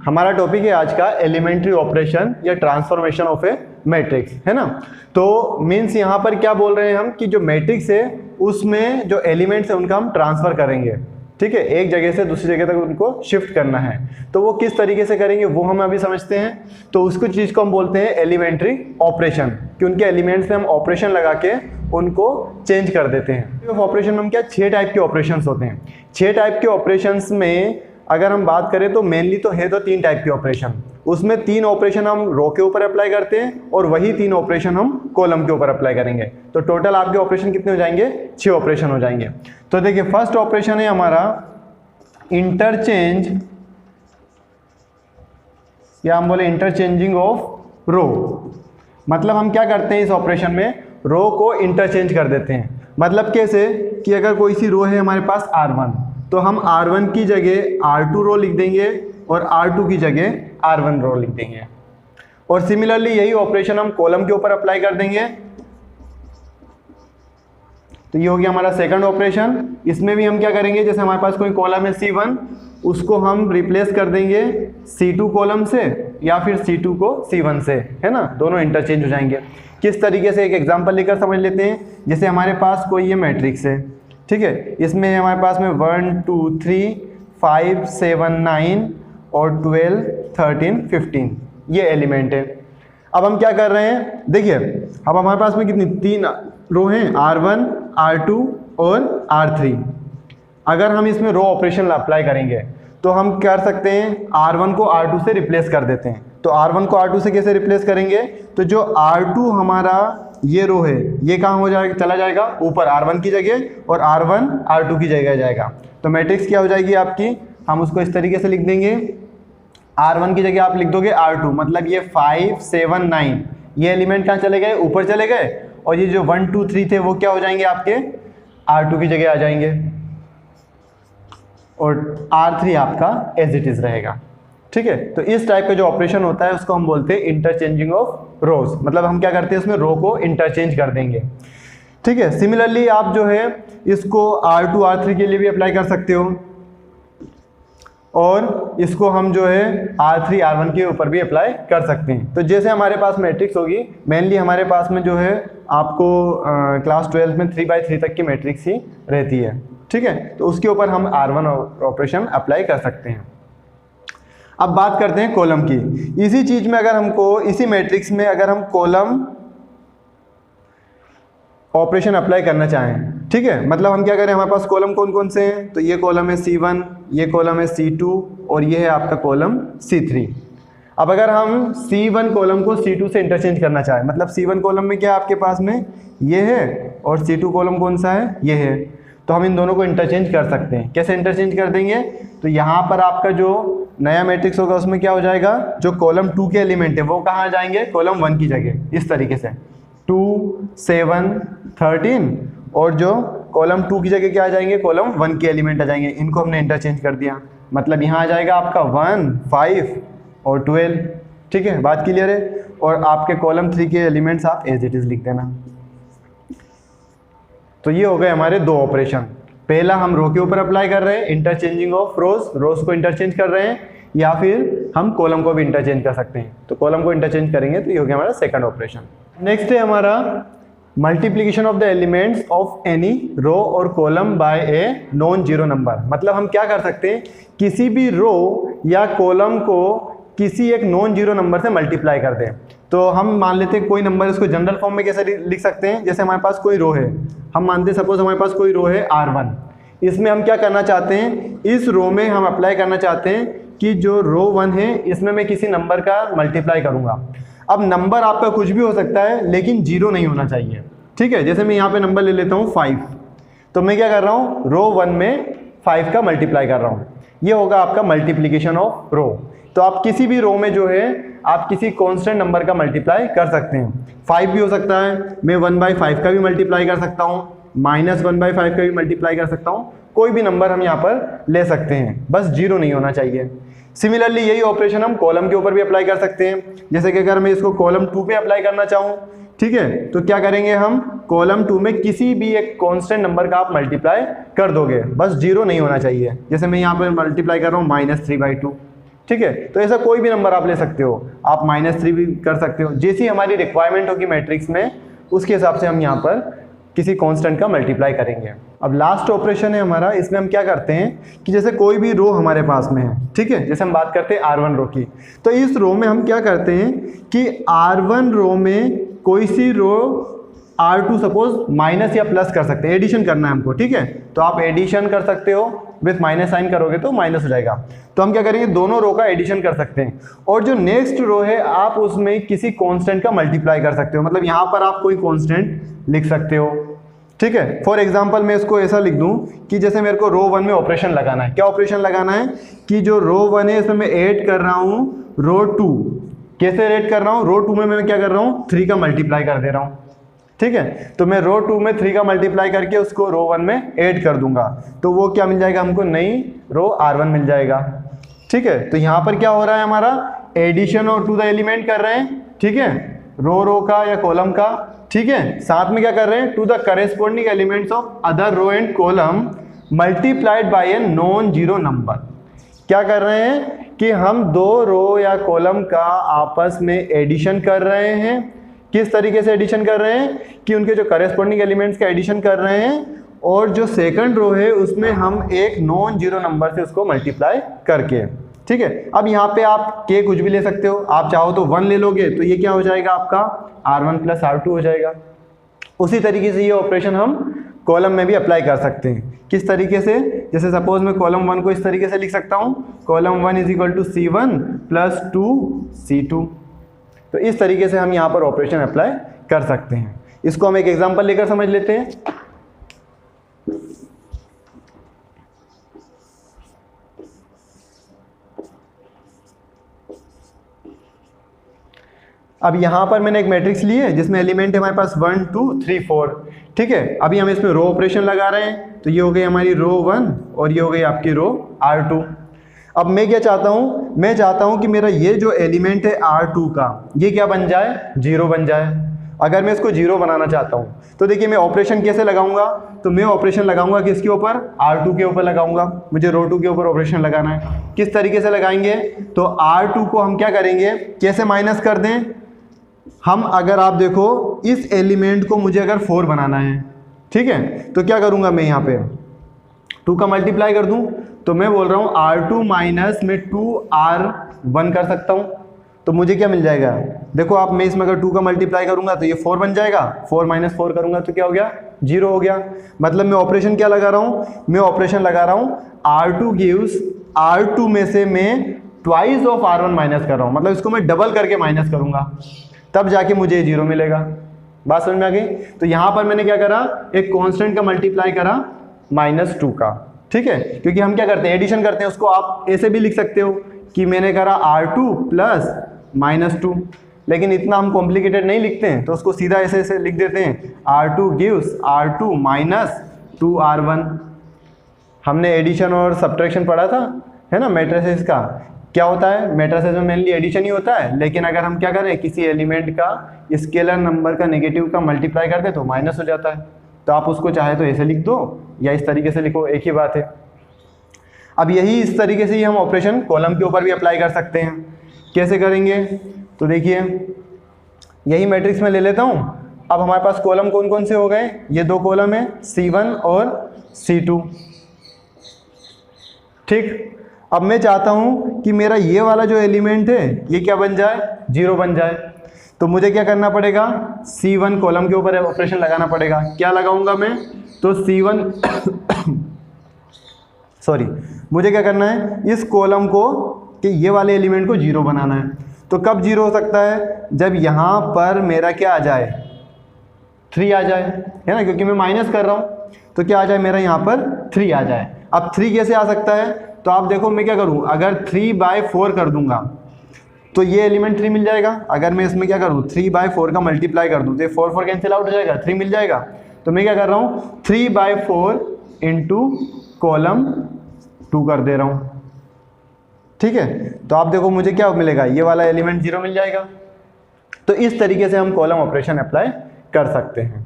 हमारा टॉपिक है आज का एलिमेंट्री ऑपरेशन या ट्रांसफॉर्मेशन ऑफ ए मैट्रिक्स, है ना। तो मीन्स यहाँ पर क्या बोल रहे हैं हम कि जो मैट्रिक्स है उसमें जो एलिमेंट्स है उनका हम ट्रांसफर करेंगे, ठीक है। एक जगह से दूसरी जगह तक उनको शिफ्ट करना है, तो वो किस तरीके से करेंगे वो हम अभी समझते हैं। तो उसको चीज़ को हम बोलते हैं एलिमेंट्री ऑपरेशन, कि उनके एलिमेंट्स में हम ऑपरेशन लगा के उनको चेंज कर देते हैं। ऑपरेशन में हम क्या 6 टाइप के ऑपरेशंस होते हैं। 6 टाइप के ऑपरेशंस में अगर हम बात करें तो मेनली तो है तो 3 टाइप के ऑपरेशन। उसमें 3 ऑपरेशन हम रो के ऊपर अप्लाई करते हैं और वही 3 ऑपरेशन हम कॉलम के ऊपर अप्लाई करेंगे। तो टोटल आपके ऑपरेशन कितने हो जाएंगे? 6 ऑपरेशन हो जाएंगे। तो देखिए फर्स्ट ऑपरेशन है हमारा इंटरचेंज, या हम बोले इंटरचेंजिंग ऑफ रो। मतलब हम क्या करते हैं इस ऑपरेशन में, रो को इंटरचेंज कर देते हैं। मतलब कैसे कि अगर कोई सी रो है हमारे पास R1, तो हम R1 की जगह R2 रो लिख देंगे और R2 की जगह R1 रो लिख देंगे। और सिमिलरली यही ऑपरेशन हम कॉलम के ऊपर अप्लाई कर देंगे। तो ये हो गया हमारा सेकंड ऑपरेशन। इसमें भी हम क्या करेंगे, जैसे हमारे पास कोई कॉलम है C1, उसको हम रिप्लेस कर देंगे C2 कॉलम से या फिर C2 को C1 से, है ना। दोनों इंटरचेंज हो जाएंगे। किस तरीके से, एक एग्जांपल लेकर समझ लेते हैं। जैसे हमारे पास कोई ये मैट्रिक्स है, ठीक है। इसमें हमारे पास में 1 2 3 5 7 9 और 12 13 15 ये एलिमेंट है। अब हम क्या कर रहे हैं, देखिए अब हमारे पास में कितनी 3 रो हैं, R1 R2 और R3। अगर हम इसमें रो ऑपरेशन अप्लाई करेंगे तो हम कर सकते हैं R1 को R2 से रिप्लेस कर देते हैं। तो R1 को R2 से कैसे रिप्लेस करेंगे, तो जो R2 हमारा ये रो है ये कहाँ हो जाएगा, चला जाएगा ऊपर R1 की जगह और R1 R2 की जगह जाएगा। तो मैट्रिक्स क्या हो जाएगी आपकी, हम उसको इस तरीके से लिख देंगे। R1 की जगह आप लिख दोगे R2, मतलब ये 5 7 9 ये एलिमेंट कहाँ चले गए, ऊपर चले गए। और ये जो 1 2 3 थे वो क्या हो जाएंगे आपके R2 की जगह आ जाएंगे और R3 आपका एज इट इज रहेगा, ठीक है। तो इस टाइप का जो ऑपरेशन होता है उसको हम बोलते हैं इंटरचेंजिंग ऑफ रोज। मतलब हम क्या करते हैं उसमें रो को इंटरचेंज कर देंगे, ठीक है। सिमिलरली आप जो है इसको R2 R3 के लिए भी अप्लाई कर सकते हो और इसको हम जो है R3 R1 के ऊपर भी अप्लाई कर सकते हैं। तो जैसे हमारे पास मैट्रिक्स होगी, मेनली हमारे पास में जो है आपको क्लास 12 में 3/3 तक की मैट्रिक्स ही रहती है, ठीक है। तो उसके ऊपर हम R1 ऑपरेशन अप्लाई कर सकते हैं। अब बात करते हैं कॉलम की। इसी चीज में अगर हमको, इसी मैट्रिक्स में अगर हम कॉलम ऑपरेशन अप्लाई करना चाहें, ठीक है। मतलब हम क्या करें, हमारे पास कॉलम कौन कौन से हैं, तो ये कॉलम है C1, ये कॉलम है C2 और ये है आपका कॉलम C3। अब अगर हम C1 कॉलम को C2 से इंटरचेंज करना चाहें, मतलब C1 कॉलम में क्या आपके पास में ये है और C2 कॉलम कौन सा है, ये है। तो हम इन दोनों को इंटरचेंज कर सकते हैं। कैसे इंटरचेंज कर देंगे, तो यहाँ पर आपका जो नया मैट्रिक्स होगा उसमें क्या हो जाएगा, जो कॉलम 2 के एलिमेंट है वो कहाँ जाएंगे, कॉलम 1 की जगह। इस तरीके से 2 7 13 और जो कॉलम 2 की जगह क्या आ जाएंगे, कॉलम 1 के एलिमेंट आ जाएंगे। इनको हमने इंटरचेंज कर दिया, मतलब यहाँ आ जाएगा आपका 1 5 और 12, ठीक है। बात क्लियर है। और आपके कॉलम 3 के एलिमेंट्स आप एज इट इज लिख देना। तो ये हो गए हमारे 2 ऑपरेशन। पहला हम रो के ऊपर अप्लाई कर रहे हैं इंटरचेंजिंग ऑफ रोज, रोज को इंटरचेंज कर रहे हैं, या फिर हम कॉलम को भी इंटरचेंज कर सकते हैं। तो कॉलम को इंटरचेंज करेंगे तो ये हो गया हमारा सेकंड ऑपरेशन। नेक्स्ट है हमारा multiplication of the elements of any row और column by a non zero number. मतलब हम क्या कर सकते हैं, किसी भी रो या कॉलम को किसी एक नॉन जीरो नंबर से मल्टीप्लाई कर दें। तो हम मान लेते हैं कोई नंबर, इसको जनरल फॉर्म में कैसे लिख सकते हैं, जैसे हमारे पास कोई रो है, हम मानते हैं सपोज हमारे पास कोई रो है R1। इसमें हम क्या करना चाहते हैं, इस रो में हम अप्लाई करना चाहते हैं कि जो रो 1 है इसमें मैं किसी नंबर का मल्टीप्लाई करूंगा। अब नंबर आपका कुछ भी हो सकता है लेकिन जीरो नहीं होना चाहिए, ठीक है। जैसे मैं यहाँ पे नंबर ले लेता हूँ 5, तो मैं क्या कर रहा हूँ, रो 1 में 5 का मल्टीप्लाई कर रहा हूँ। ये होगा आपका मल्टीप्लीकेशन ऑफ रो। तो आप किसी भी रो में जो है आप किसी कांस्टेंट नंबर का मल्टीप्लाई कर सकते हैं। 5 भी हो सकता है, मैं 1/5 का भी मल्टीप्लाई कर सकता हूँ, -1/5 का भी मल्टीप्लाई कर सकता हूँ। कोई भी नंबर हम यहाँ पर ले सकते हैं, बस जीरो नहीं होना चाहिए। सिमिलरली यही ऑपरेशन हम कॉलम के ऊपर भी अप्लाई कर सकते हैं। जैसे कि अगर मैं इसको कॉलम 2 पे अप्लाई करना चाहूँ ठीक है, तो क्या करेंगे हम, कॉलम 2 में किसी भी एक कांस्टेंट नंबर का आप मल्टीप्लाई कर दोगे, बस जीरो नहीं होना चाहिए। जैसे मैं यहाँ पर मल्टीप्लाई कर रहा हूँ -3/2, ठीक है, तो ऐसा कोई भी नंबर आप ले सकते हो, आप -3 भी कर सकते हो, जैसी हमारी रिक्वायरमेंट होगी मैट्रिक्स में उसके हिसाब से हम यहाँ पर किसी कांस्टेंट का मल्टीप्लाई करेंगे। अब लास्ट ऑपरेशन है हमारा, इसमें हम क्या करते हैं कि जैसे कोई भी रो हमारे पास में है, ठीक है, जैसे हम बात करते हैं R1 रो की, तो इस रो में हम क्या करते हैं कि R1 रो में कोई सी रो R2 सपोज माइनस या प्लस कर सकते हैं, एडिशन करना है हमको, ठीक है, तो आप एडिशन कर सकते हो, विथ माइनस साइन करोगे तो माइनस हो जाएगा, तो हम क्या करेंगे दोनों रो का एडिशन कर सकते हैं, और जो नेक्स्ट रो है आप उसमें किसी कांस्टेंट का मल्टीप्लाई कर सकते हो, मतलब यहाँ पर आप कोई कांस्टेंट लिख सकते हो, ठीक है। फॉर एग्जांपल मैं इसको ऐसा लिख दूं कि जैसे मेरे को रो 1 में ऑपरेशन लगाना है, क्या ऑपरेशन लगाना है कि जो रो 1 है इसमें मैं ऐड कर रहा हूँ रो 2, कैसे ऐड कर रहा हूँ, रो 2 में मैं क्या कर रहा हूँ 3 का मल्टीप्लाई कर दे रहा हूँ, ठीक है, तो मैं रो 2 में 3 का मल्टीप्लाई करके उसको रो 1 में ऐड कर दूंगा, तो वो क्या मिल जाएगा हमको, नई रो R1 मिल जाएगा, ठीक है। तो यहाँ पर क्या हो रहा है हमारा एडिशन और टू द एलिमेंट कर रहे हैं, ठीक है, रो का या कॉलम का, ठीक है, साथ में क्या कर रहे हैं to the corresponding elements of other row and column multiplied by a non zero number. क्या कर रहे हैं कि हम दो रो या कॉलम का आपस में एडिशन कर रहे हैं, किस तरीके से एडिशन कर रहे हैं कि उनके जो करेस्पॉन्डिंग एलिमेंट्स का एडिशन कर रहे हैं, और जो सेकंड रो है उसमें हम एक नॉन जीरो नंबर से उसको मल्टीप्लाई करके, ठीक है। अब यहाँ पे आप के कुछ भी ले सकते हो, आप चाहो तो 1 ले लोगे तो ये क्या हो जाएगा आपका R1 + R2 हो जाएगा। उसी तरीके से ये ऑपरेशन हम कॉलम में भी अप्लाई कर सकते हैं, किस तरीके से, जैसे सपोज मैं कॉलम 1 को इस तरीके से लिख सकता हूँ, कॉलम 1 = C1 + 2C2, तो इस तरीके से हम यहाँ पर ऑपरेशन अप्लाई कर सकते हैं। इसको हम एक एग्जांपल लेकर समझ लेते हैं। अब यहाँ पर मैंने एक मैट्रिक्स ली है जिसमें एलिमेंट है हमारे पास 1 2 3 4, ठीक है। अभी हम इसमें रो ऑपरेशन लगा रहे हैं, तो ये हो गई हमारी रो 1 और ये हो गई आपकी रो R2। अब मैं क्या चाहता हूँ, मैं चाहता हूँ कि मेरा ये जो एलिमेंट है R2 का ये क्या बन जाए, 0 बन जाए। अगर मैं इसको 0 बनाना चाहता हूँ तो देखिए मैं ऑपरेशन कैसे लगाऊंगा, तो मैं ऑपरेशन लगाऊंगा किसके ऊपर, R2 के ऊपर लगाऊंगा, मुझे रो 2 के ऊपर ऑपरेशन लगाना है। किस तरीके से लगाएंगे, तो R2 को हम क्या करेंगे, कैसे माइनस कर दें हम, अगर आप देखो इस एलिमेंट को मुझे अगर 4 बनाना है, ठीक है, तो क्या करूंगा मैं यहाँ पे 2 का मल्टीप्लाई कर दूं, तो मैं बोल रहा हूँ R2 माइनस में 2R1 कर सकता हूँ, तो मुझे क्या मिल जाएगा, देखो आप, मैं इसमें अगर 2 का मल्टीप्लाई करूंगा तो ये 4 बन जाएगा, 4 - 4 करूंगा तो क्या हो गया, 0 हो गया। मतलब मैं ऑपरेशन क्या लगा रहा हूँ, मैं ऑपरेशन लगा रहा हूँ R2 गिव्स R2 में से मैं ट्वाइस ऑफ R1 माइनस कर रहा हूँ, मतलब इसको मैं डबल करके माइनस करूंगा, तब जाके मुझे 0 मिलेगा। बात समझ में आ गई। तो यहाँ पर मैंने क्या करा, एक कांस्टेंट का मल्टीप्लाई करा -2 का, ठीक है, क्योंकि हम क्या करते हैं एडिशन करते हैं, उसको आप ऐसे भी लिख सकते हो कि मैंने करा R2 + -2, लेकिन इतना हम कॉम्प्लिकेटेड नहीं लिखते हैं, तो उसको सीधा ऐसे ऐसे लिख देते हैं R2 गिव्स R2 - 2R1। हमने एडिशन और सब्ट्रैक्शन पढ़ा था, है ना, मैट्रिसेस का क्या होता है, मैट्रिसेस में मेनली एडिशन ही होता है, लेकिन अगर हम क्या करें किसी एलिमेंट का स्केलर नंबर का नेगेटिव का मल्टीप्लाई करते तो माइनस हो जाता है, तो आप उसको चाहे तो ऐसे लिख दो या इस तरीके से लिखो, एक ही बात है। अब यही इस तरीके से ही हम ऑपरेशन कॉलम के ऊपर भी अप्लाई कर सकते हैं। कैसे करेंगे, तो देखिए यही मैट्रिक्स में ले लेता हूँ। अब हमारे पास कॉलम कौन कौन से हो गए, ये 2 कॉलम है C1 और C2, ठीक। अब मैं चाहता हूं कि मेरा ये वाला जो एलिमेंट है ये क्या बन जाए, 0 बन जाए, तो मुझे क्या करना पड़ेगा, C1 कॉलम के ऊपर ऑपरेशन लगाना पड़ेगा। क्या लगाऊंगा मैं, तो C1 सॉरी, मुझे क्या करना है, इस कॉलम को कि ये वाले एलिमेंट को 0 बनाना है। तो कब 0 हो सकता है, जब यहाँ पर मेरा क्या आ जाए, 3 आ जाए, है ना, क्योंकि मैं माइनस कर रहा हूँ, तो क्या आ जाए मेरा यहाँ पर 3 आ जाए। अब 3 कैसे आ सकता है, तो आप देखो मैं क्या करूं, अगर 3/4 कर दूंगा तो ये एलिमेंट 3 मिल जाएगा। अगर मैं इसमें क्या करूं 3/4 का मल्टीप्लाई कर दूं तो 4 4 कैंसिल आउट हो जाएगा, 3 मिल जाएगा। तो मैं क्या कर रहा हूं 3/4 इंटू कॉलम 2 कर दे रहा हूं, ठीक है। तो आप देखो मुझे क्या मिलेगा, ये वाला एलिमेंट 0 मिल जाएगा। तो इस तरीके से हम कॉलम ऑपरेशन अप्लाई कर सकते हैं।